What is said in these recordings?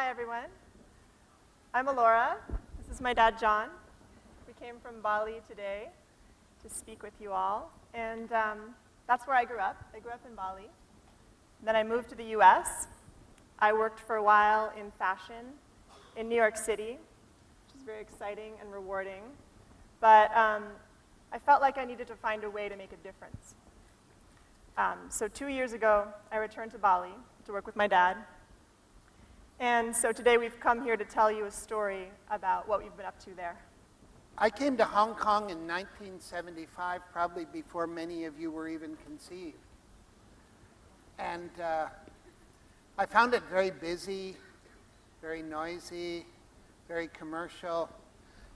Hi, everyone. I'm Elora. This is my dad, John. We came from Bali today to speak with you all. And that's where I grew up. I grew up in Bali. Then I moved to the US. I worked for a while in fashion in New York City, which is very exciting and rewarding. But I felt like I needed to find a way to make a difference. So 2 years ago, I returned to Bali to work with my dad. And so today we've come here to tell you a story about what we've been up to there. I came to Hong Kong in 1975, probably before many of you were even conceived. And I found it very busy, very noisy, very commercial.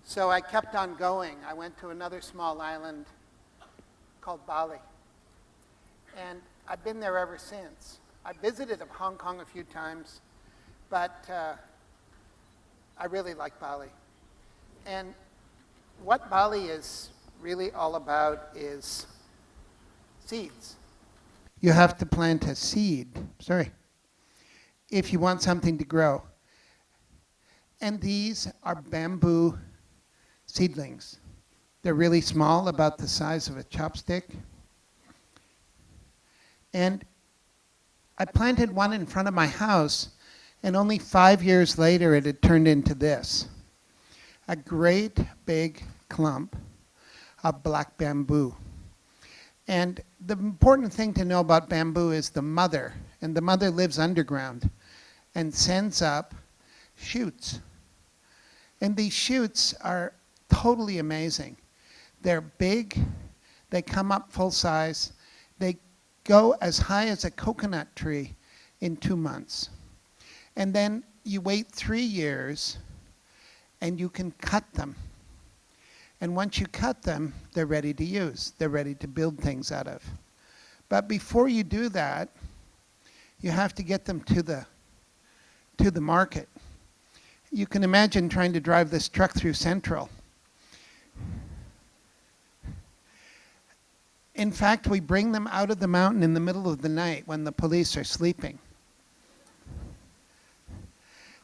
So I kept on going. I went to another small island called Bali. And I've been there ever since. I visited Hong Kong a few times, but I really like Bali. And what Bali is really all about is seeds. You have to plant a seed, if you want something to grow. And these are bamboo seedlings. They're really small, about the size of a chopstick. And I planted one in front of my house, and only 5 years later it had turned into this. A great big clump of black bamboo. And the important thing to know about bamboo is the mother, and the mother lives underground and sends up shoots. And these shoots are totally amazing. They're big, they come up full size, they go as high as a coconut tree in 2 months. And then you wait 3 years and you can cut them. And once you cut them, they're ready to use. They're ready to build things out of. But before you do that, you have to get them to the market. You can imagine trying to drive this truck through Central. In fact, we bring them out of the mountain in the middle of the night when the police are sleeping.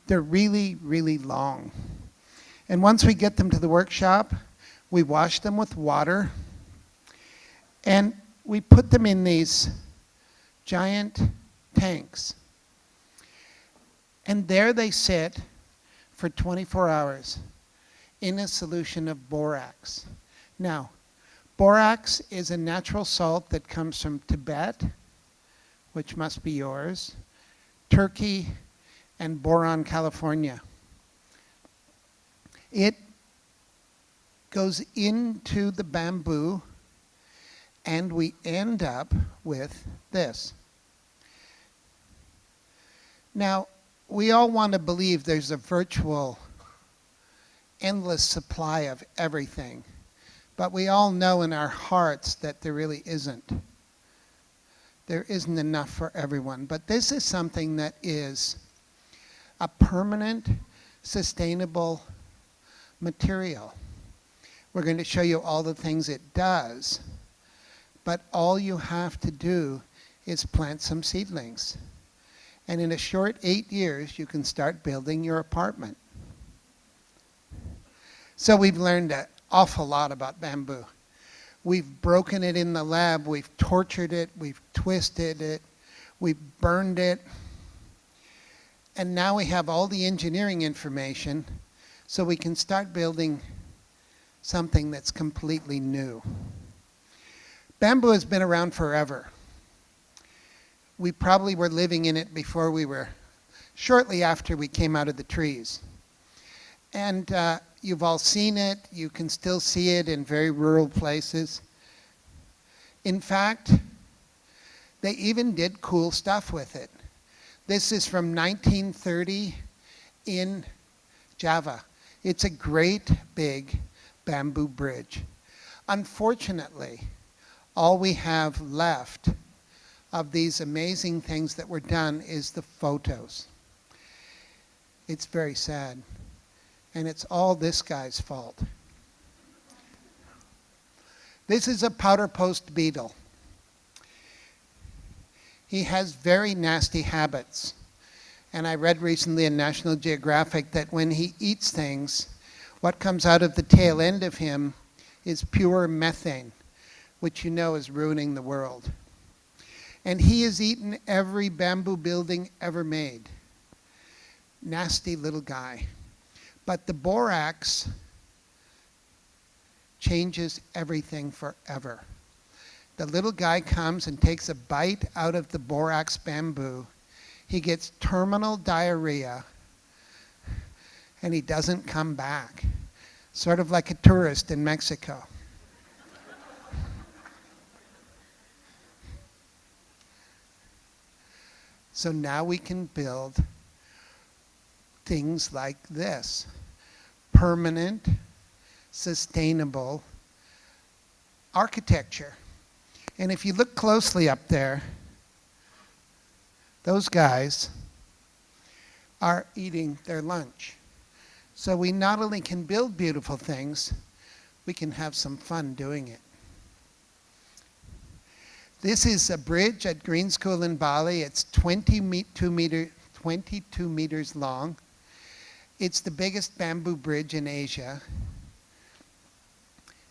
They're really, really long. And once we get them to the workshop, we wash them with water, and we put them in these giant tanks. And there they sit for 24 hours in a solution of borax. Now, borax is a natural salt that comes from Tibet, which must be yours, Turkey, and Boron, California. It goes into the bamboo, and we end up with this. Now, we all want to believe there's a virtual, endless supply of everything. But we all know in our hearts that there really isn't. There isn't enough for everyone. But this is something that is a permanent, sustainable material. We're going to show you all the things it does. But all you have to do is plant some seedlings. And in a short 8 years, you can start building your apartment. So we've learned an awful lot about bamboo. We've broken it in the lab, we've tortured it, we've twisted it, we've burned it, and now we have all the engineering information so we can start building something that's completely new. Bamboo has been around forever. We probably were living in it shortly after we came out of the trees. And you've all seen it. You can still see it in very rural places. In fact, they even did cool stuff with it. This is from 1930 in Java. It's a great big bamboo bridge. Unfortunately, all we have left of these amazing things that were done is the photos. It's very sad. And it's all this guy's fault. This is a powder post beetle. He has very nasty habits. And I read recently in National Geographic that when he eats things, what comes out of the tail end of him is pure methane, which you know is ruining the world. And he has eaten every bamboo building ever made. Nasty little guy. But the borax changes everything forever. The little guy comes and takes a bite out of the borax bamboo. He gets terminal diarrhea, and he doesn't come back. Sort of like a tourist in Mexico. So now we can build things like this. Permanent, sustainable architecture. And if you look closely up there, those guys are eating their lunch. So we not only can build beautiful things, we can have some fun doing it. This is a bridge at Green School in Bali. It's 22 meters long. It's the biggest bamboo bridge in Asia.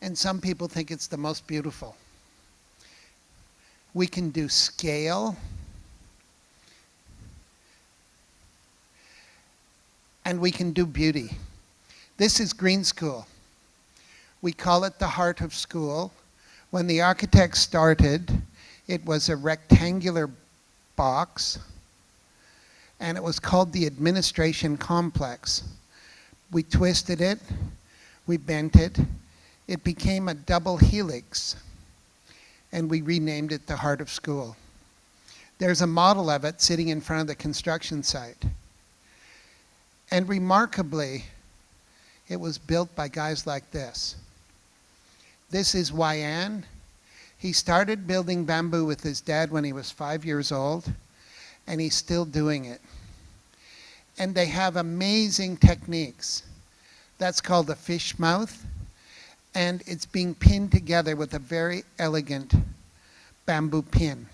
And some people think it's the most beautiful. We can do scale. And we can do beauty. This is Green School. We call it the heart of school. When the architects started, it was a rectangular box, and it was called the administration complex. We twisted it, we bent it, it became a double helix, and we renamed it the heart of school. There's a model of it sitting in front of the construction site. And remarkably, it was built by guys like this. This is Wayan. He started building bamboo with his dad when he was 5 years old, and he's still doing it. And they have amazing techniques. That's called a fish mouth, and it's being pinned together with a very elegant bamboo pin.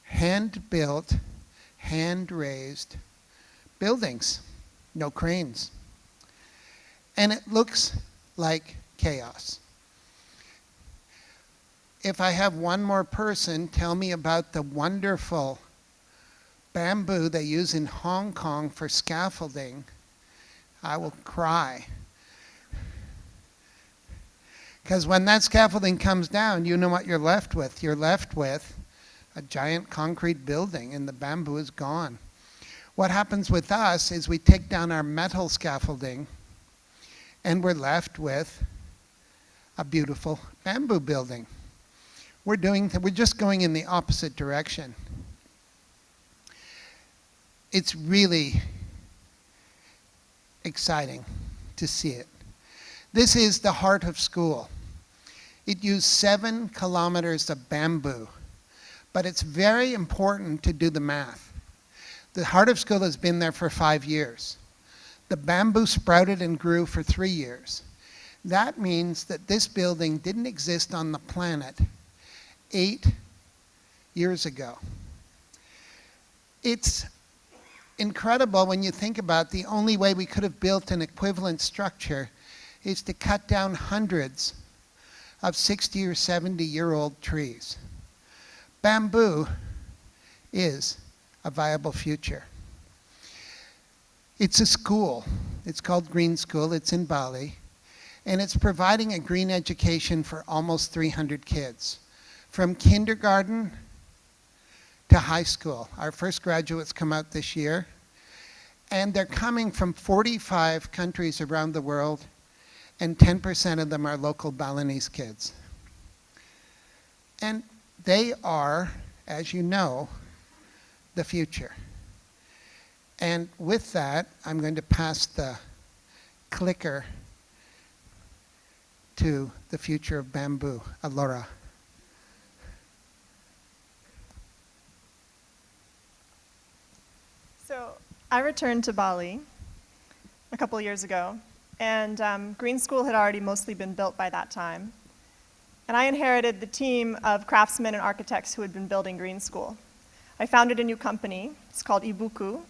Hand-built, hand-raised buildings, no cranes. And it looks like chaos. If I have one more person tell me about the wonderful bamboo they use in Hong Kong for scaffolding, I will cry. Because when that scaffolding comes down, you know what you're left with. You're left with a giant concrete building, and the bamboo is gone. What happens with us is we take down our metal scaffolding, and we're left with a beautiful bamboo building. We're just going in the opposite direction. It's really exciting to see it. This is the heart of school. It used 7 kilometers of bamboo, but it's very important to do the math. The heart of school has been there for 5 years. The bamboo sprouted and grew for 3 years. That means that this building didn't exist on the planet 8 years ago. It's incredible when you think about the only way we could have built an equivalent structure is to cut down hundreds of 60 or 70-year-old trees. Bamboo is a viable future. It's a school. It's called Green School. It's in Bali. And it's providing a green education for almost 300 kids, from kindergarten to high school. Our first graduates come out this year, and they're coming from 45 countries around the world, and 10% of them are local Balinese kids. And they are, as you know, the future. And with that, I'm going to pass the clicker to the future of bamboo, Elora. So I returned to Bali a couple years ago, and Green School had already mostly been built by that time. And I inherited the team of craftsmen and architects who had been building Green School. I founded a new company. It's called Ibuku.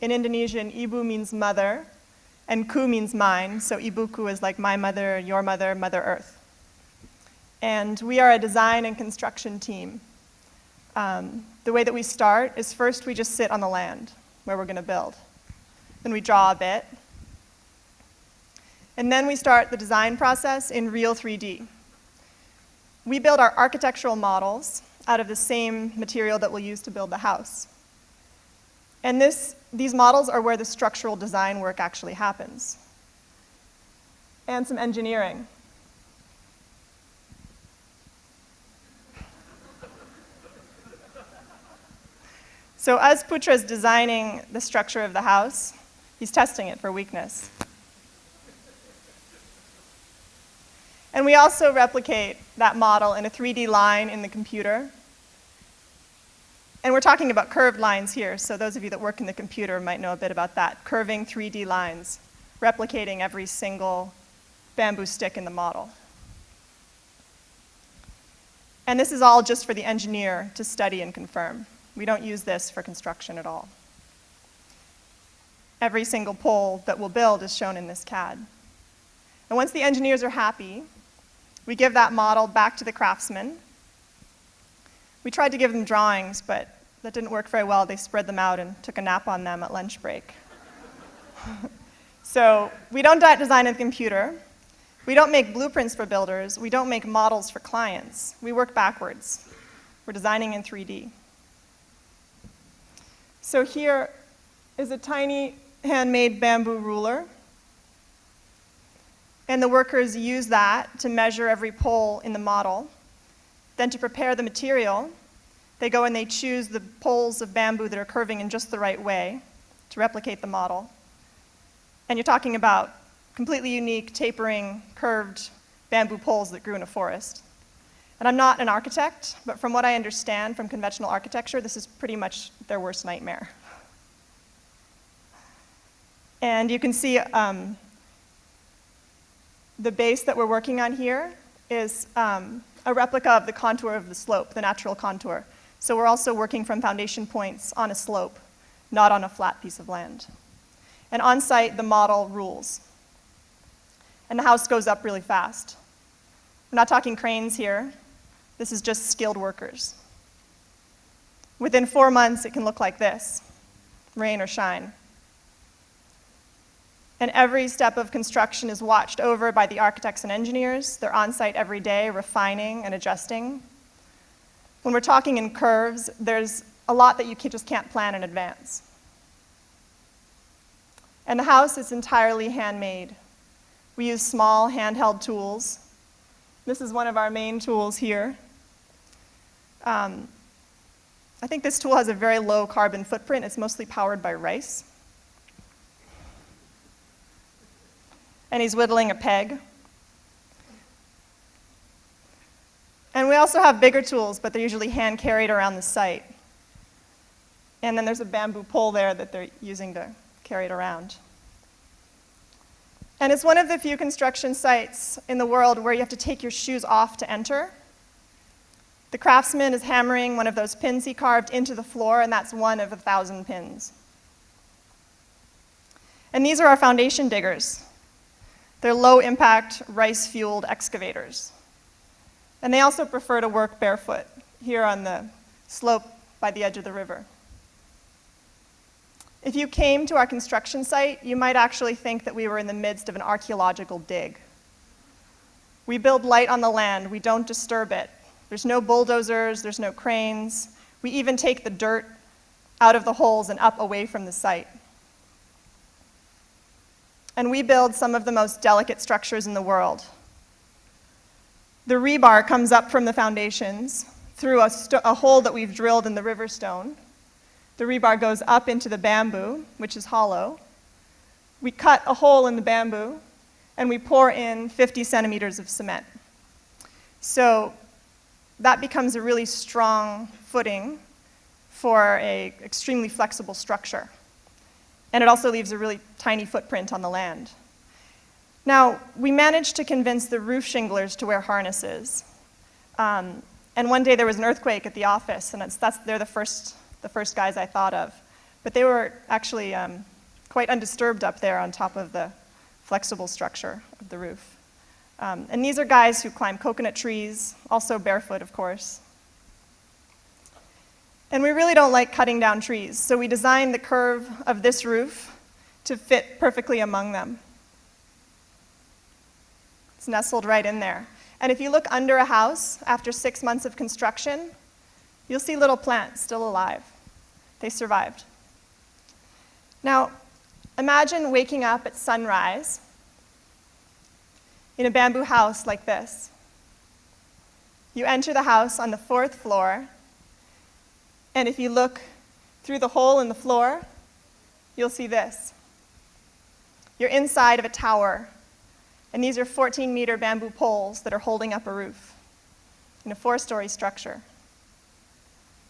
In Indonesian, Ibu means mother, and Ku means mine, so Ibuku is like my mother, your mother, Mother Earth. And we are a design and construction team. The way that we start is first we just sit on the land where we're going to build. Then we draw a bit. And then we start the design process in real 3D. We build our architectural models out of the same material that we'll use to build the house. And these models are where the structural design work actually happens. And some engineering. So as Putra's designing the structure of the house, he's testing it for weakness. And we also replicate that model in a 3D line in the computer. And we're talking about curved lines here, so those of you that work in the computer might know a bit about that. Curving 3D lines, replicating every single bamboo stick in the model. And this is all just for the engineer to study and confirm. We don't use this for construction at all. Every single pole that we'll build is shown in this CAD. And once the engineers are happy, we give that model back to the craftsman. We tried to give them drawings, but that didn't work very well. They spread them out and took a nap on them at lunch break. So we don't design in the computer. We don't make blueprints for builders. We don't make models for clients. We work backwards. We're designing in 3D. So here is a tiny handmade bamboo ruler. And the workers use that to measure every pole in the model. Then to prepare the material, they go and they choose the poles of bamboo that are curving in just the right way to replicate the model. And you're talking about completely unique, tapering, curved bamboo poles that grew in a forest. And I'm not an architect, but from what I understand from conventional architecture, this is pretty much their worst nightmare. And you can see the base that we're working on here is a replica of the contour of the slope, the natural contour. So we're also working from foundation points on a slope, not on a flat piece of land. And on site, the model rules. And the house goes up really fast. We're not talking cranes here. This is just skilled workers. Within 4 months, it can look like this, rain or shine. And every step of construction is watched over by the architects and engineers. They're on site every day, refining and adjusting. When we're talking in curves, there's a lot that you just can't plan in advance. And the house is entirely handmade. We use small handheld tools. This is one of our main tools here. I think this tool has a very low carbon footprint. It's mostly powered by rice. And he's whittling a peg. And we also have bigger tools, but they're usually hand carried around the site. And then there's a bamboo pole there that they're using to carry it around. And it's one of the few construction sites in the world where you have to take your shoes off to enter. The craftsman is hammering one of those pins he carved into the floor, and that's one of 1,000 pins. And these are our foundation diggers. They're low-impact, rice-fueled excavators. And they also prefer to work barefoot here on the slope by the edge of the river. If you came to our construction site, you might actually think that we were in the midst of an archaeological dig. We build light on the land. We don't disturb it. There's no bulldozers. There's no cranes. We even take the dirt out of the holes and up away from the site. And we build some of the most delicate structures in the world. The rebar comes up from the foundations through a hole that we've drilled in the river stone. The rebar goes up into the bamboo, which is hollow. We cut a hole in the bamboo, and we pour in 50 centimeters of cement. So that becomes a really strong footing for an extremely flexible structure. And it also leaves a really tiny footprint on the land. Now, we managed to convince the roof shinglers to wear harnesses. And one day there was an earthquake at the office, and they're the first the first guys I thought of. But they were actually quite undisturbed up there on top of the flexible structure of the roof. And these are guys who climb coconut trees, also barefoot, of course. And we really don't like cutting down trees, so we designed the curve of this roof to fit perfectly among them. It's nestled right in there. And if you look under a house after 6 months of construction, you'll see little plants still alive. They survived. Now, imagine waking up at sunrise in a bamboo house like this. You enter the house on the 4th floor, and if you look through the hole in the floor, you'll see this. You're inside of a tower, and these are 14-meter bamboo poles that are holding up a roof in a 4-story structure.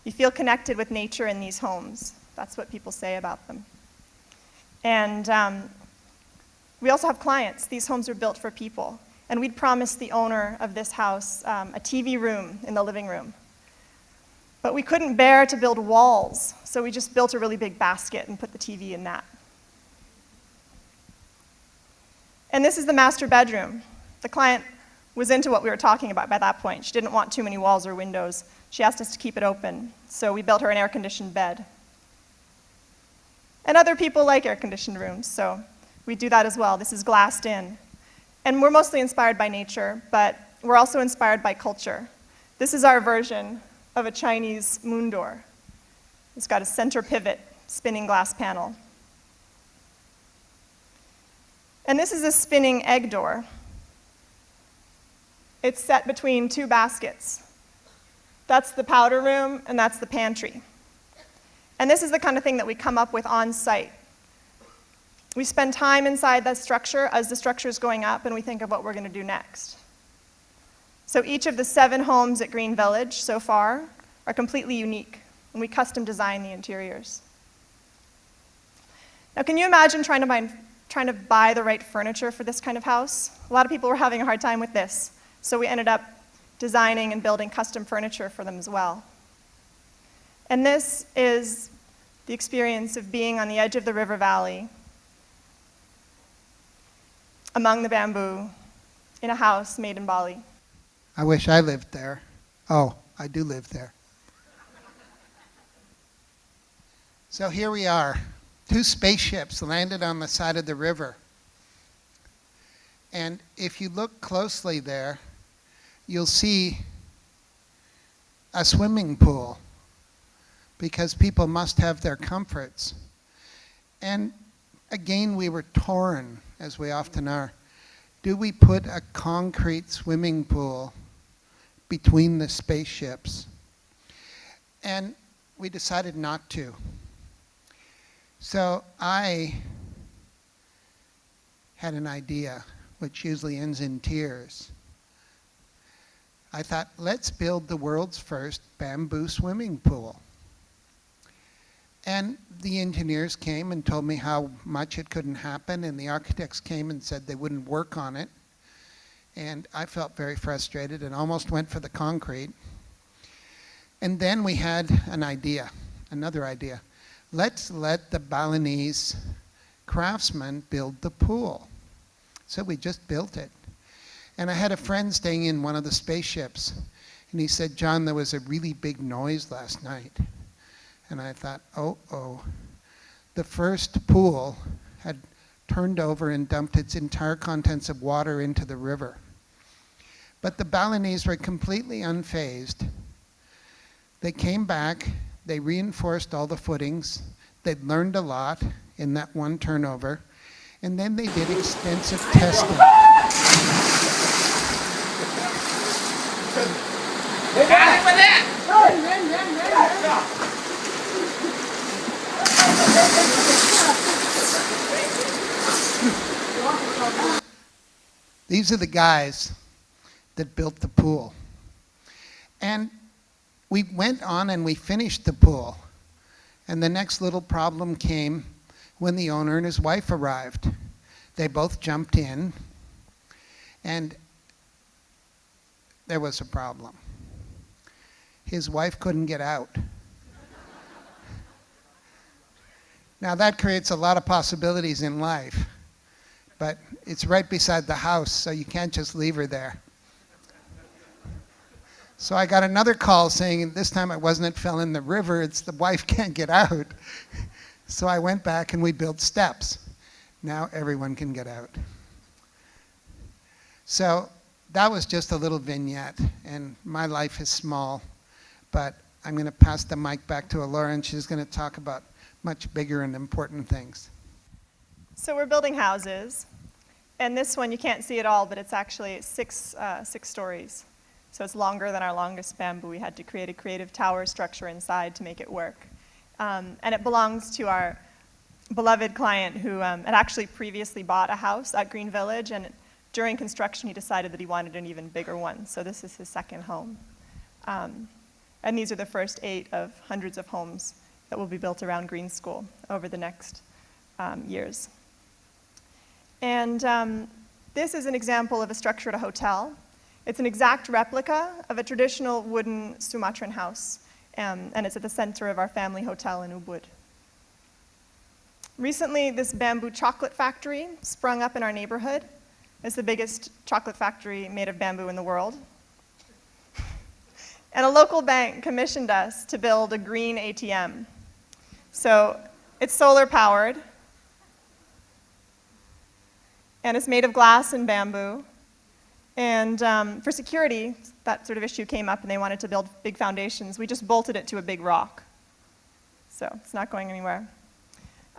You feel connected with nature in these homes. That's what people say about them. And we also have clients. These homes are built for people. And we'd promised the owner of this house a TV room in the living room. But we couldn't bear to build walls, so we just built a really big basket and put the TV in that. And this is the master bedroom. The client was into what we were talking about by that point. She didn't want too many walls or windows. She asked us to keep it open, so we built her an air-conditioned bed. And other people like air-conditioned rooms, so we do that as well. This is glassed in. And we're mostly inspired by nature, but we're also inspired by culture. This is our version of a Chinese moon door. It's got a center pivot, spinning glass panel. And this is a spinning egg door. It's set between 2 baskets. That's the powder room, and that's the pantry. And this is the kind of thing that we come up with on site. We spend time inside that structure as the structure is going up, and we think of what we're going to do next. So each of the 7 homes at Green Village so far are completely unique, and we custom design the interiors. Now, can you imagine trying to buy the right furniture for this kind of house? A lot of people were having a hard time with this, so we ended up designing and building custom furniture for them as well. And this is the experience of being on the edge of the river valley, among the bamboo, in a house made in Bali. I wish I lived there. Oh, I do live there. So here we are. 2 spaceships landed on the side of the river. And if you look closely there, you'll see a swimming pool, because people must have their comforts. And again, we were torn, as we often are. Do we put a concrete swimming pool between the spaceships? And we decided not to. So I had an idea, which usually ends in tears. I thought, let's build the world's first bamboo swimming pool. And the engineers came and told me how much it couldn't happen, and the architects came and said they wouldn't work on it. And I felt very frustrated and almost went for the concrete. And then we had an idea, another idea. Let's let the Balinese craftsmen build the pool. So we just built it. And I had a friend staying in one of the spaceships, and he said, John, there was a really big noise last night. And I thought, oh. The first pool had turned over and dumped its entire contents of water into the river. But the Balinese were completely unfazed. They came back, they reinforced all the footings, they'd learned a lot in that one turnover, and then they did extensive testing. These are the guys that built the pool. And we went on and we finished the pool. And the next little problem came when the owner and his wife arrived. They both jumped in, and there was a problem. His wife couldn't get out. Now that creates a lot of possibilities in life, but it's right beside the house, so you can't just leave her there. So I got another call saying this time it wasn't it fell in the river, it's the wife can't get out. So I went back and we built steps. Now everyone can get out. So that was just a little vignette, and my life is small, but I'm going to pass the mic back to Elora, and she's going to talk about much bigger and important things. So we're building houses, and this one you can't see it all, but it's actually six stories. So it's longer than our longest bamboo. We had to create a creative tower structure inside to make it work. And it belongs to our beloved client who had actually previously bought a house at Green Village, and during construction he decided that he wanted an even bigger one. So this is his second home. And these are the first 8 of hundreds of homes that will be built around Green School over the next years. And this is an example of a structure at a hotel. It's an exact replica of a traditional wooden Sumatran house, and it's at the center of our family hotel in Ubud. Recently, this bamboo chocolate factory sprung up in our neighborhood. It's the biggest chocolate factory made of bamboo in the world. And a local bank commissioned us to build a green ATM. So it's solar powered, and it's made of glass and bamboo. And for security, that sort of issue came up and they wanted to build big foundations. We just bolted it to a big rock. So it's not going anywhere.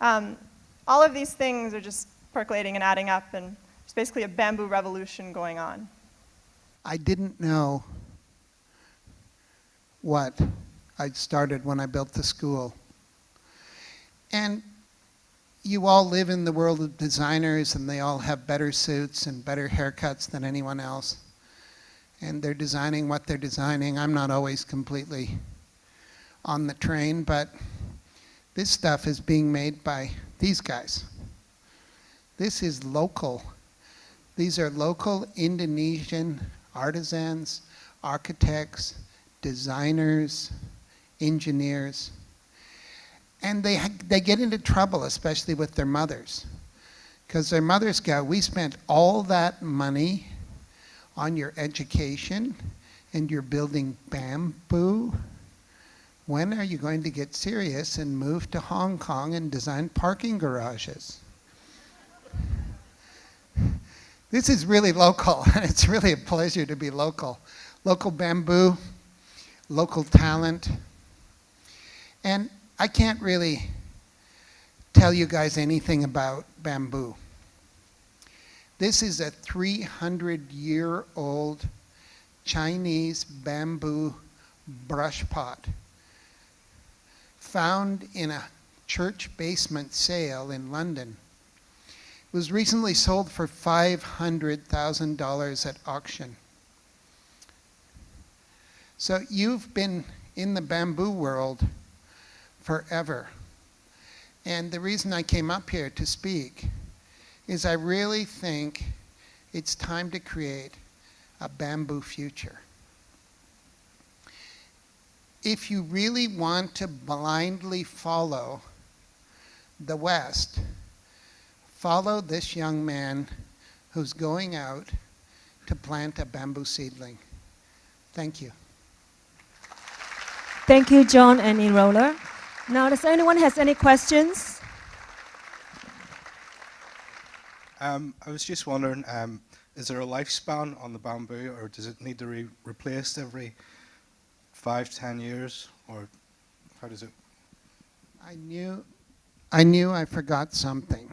All of these things are just percolating and adding up, and there's basically a bamboo revolution going on. I didn't know what I'd started when I built the school. And you all live in the world of designers, and they all have better suits and better haircuts than anyone else. And they're designing what they're designing. I'm not always completely on the train, but this stuff is being made by these guys. This is local. These are local Indonesian artisans, architects, designers, engineers. And they get into trouble, especially with their mothers. Because their mothers go, we spent all that money on your education, and you're building bamboo. When are you going to get serious and move to Hong Kong and design parking garages? This is really local, and it's really a pleasure to be local. Local bamboo, local talent. And I can't really tell you guys anything about bamboo. This is a 300-year-old Chinese bamboo brush pot found in a church basement sale in London. It was recently sold for $500,000 at auction. So you've been in the bamboo world forever. And the reason I came up here to speak is I really think it's time to create a bamboo future. If you really want to blindly follow the West, follow this young man who's going out to plant a bamboo seedling. Thank you. Thank you, John and Elora. Now, does anyone has any questions? I was just wondering, is there a lifespan on the bamboo, or does it need to be replaced every 5-10 years, or how does it? I knew I forgot something.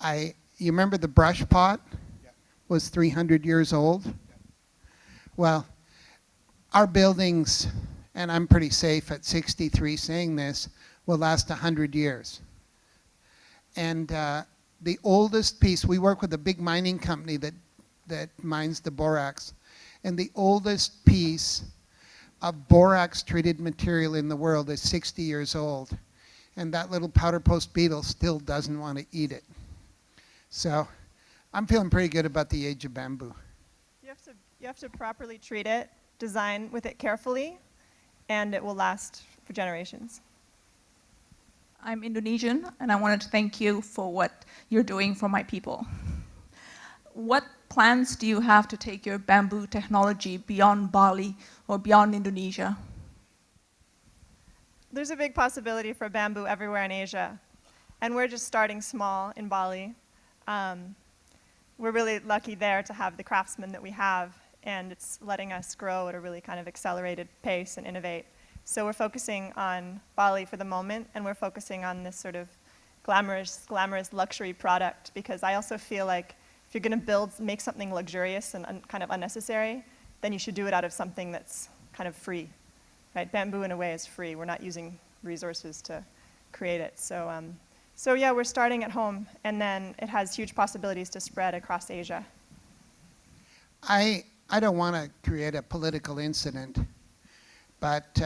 You remember the brush pot? Yeah. Was 300 years old? Yeah. Well, our buildings, and I'm pretty safe at 63 saying this, will last 100 years. And the oldest piece, we work with a big mining company that mines the borax, and the oldest piece of borax-treated material in the world is 60 years old. And that little powder post beetle still doesn't want to eat it. So I'm feeling pretty good about the age of bamboo. You have to properly treat it, design with it carefully, and it will last for generations. I'm Indonesian, and I wanted to thank you for what you're doing for my people. What plans do you have to take your bamboo technology beyond Bali or beyond Indonesia? There's a big possibility for bamboo everywhere in Asia, and we're just starting small in Bali. We're really lucky there to have the craftsmen that we have, and it's letting us grow at a really kind of accelerated pace and innovate. So we're focusing on Bali for the moment, and we're focusing on this sort of glamorous luxury product, because I also feel like if you're going to make something luxurious and kind of unnecessary, then you should do it out of something that's kind of free. Right? Bamboo, in a way, is free. We're not using resources to create it. So yeah, we're starting at home, and then it has huge possibilities to spread across Asia. I don't want to create a political incident, but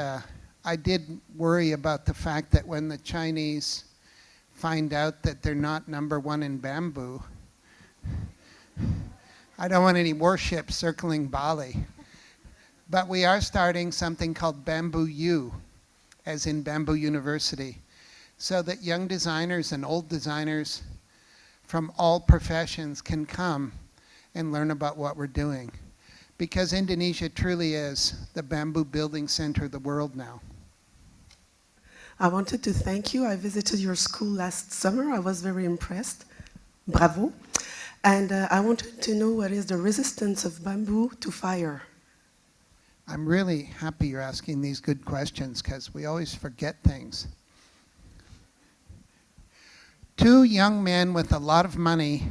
I did worry about the fact that when the Chinese find out that they're not #1 in bamboo, I don't want any warships circling Bali. But we are starting something called Bamboo U, as in Bamboo University, so that young designers and old designers from all professions can come and learn about what we're doing. Because Indonesia truly is the bamboo building center of the world now. I wanted to thank you. I visited your school last summer. I was very impressed. Bravo. And I wanted to know what is the resistance of bamboo to fire. I'm really happy you're asking these good questions, because we always forget things. 2 young men with a lot of money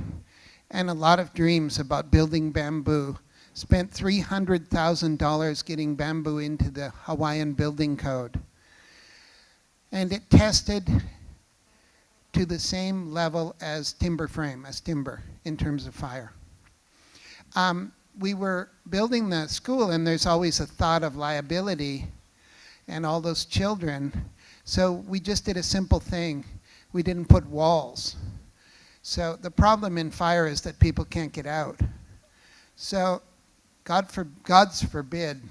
and a lot of dreams about building bamboo spent $300,000 getting bamboo into the Hawaiian building code. And it tested to the same level as timber frame, as timber, in terms of fire. We were building the school, and there's always a thought of liability and all those children. So we just did a simple thing. We didn't put walls. So the problem in fire is that people can't get out. So God's forbid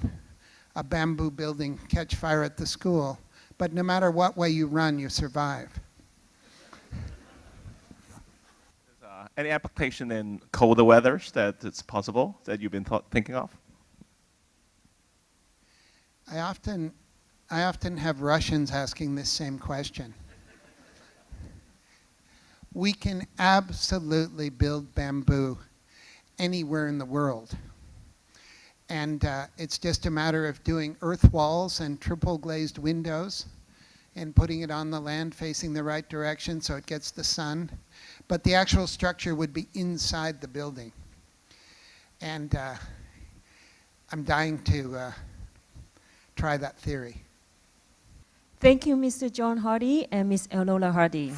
a bamboo building catch fire at the school. But no matter what way you run, you survive. Any application in colder weathers that it's possible that you've been thinking of? I often have Russians asking this same question. We can absolutely build bamboo anywhere in the world. And it's just a matter of doing earth walls and triple glazed windows and putting it on the land facing the right direction so it gets the sun. But the actual structure would be inside the building. And I'm dying to try that theory. Thank you, Mr. John Hardy and Ms. Elora Hardy.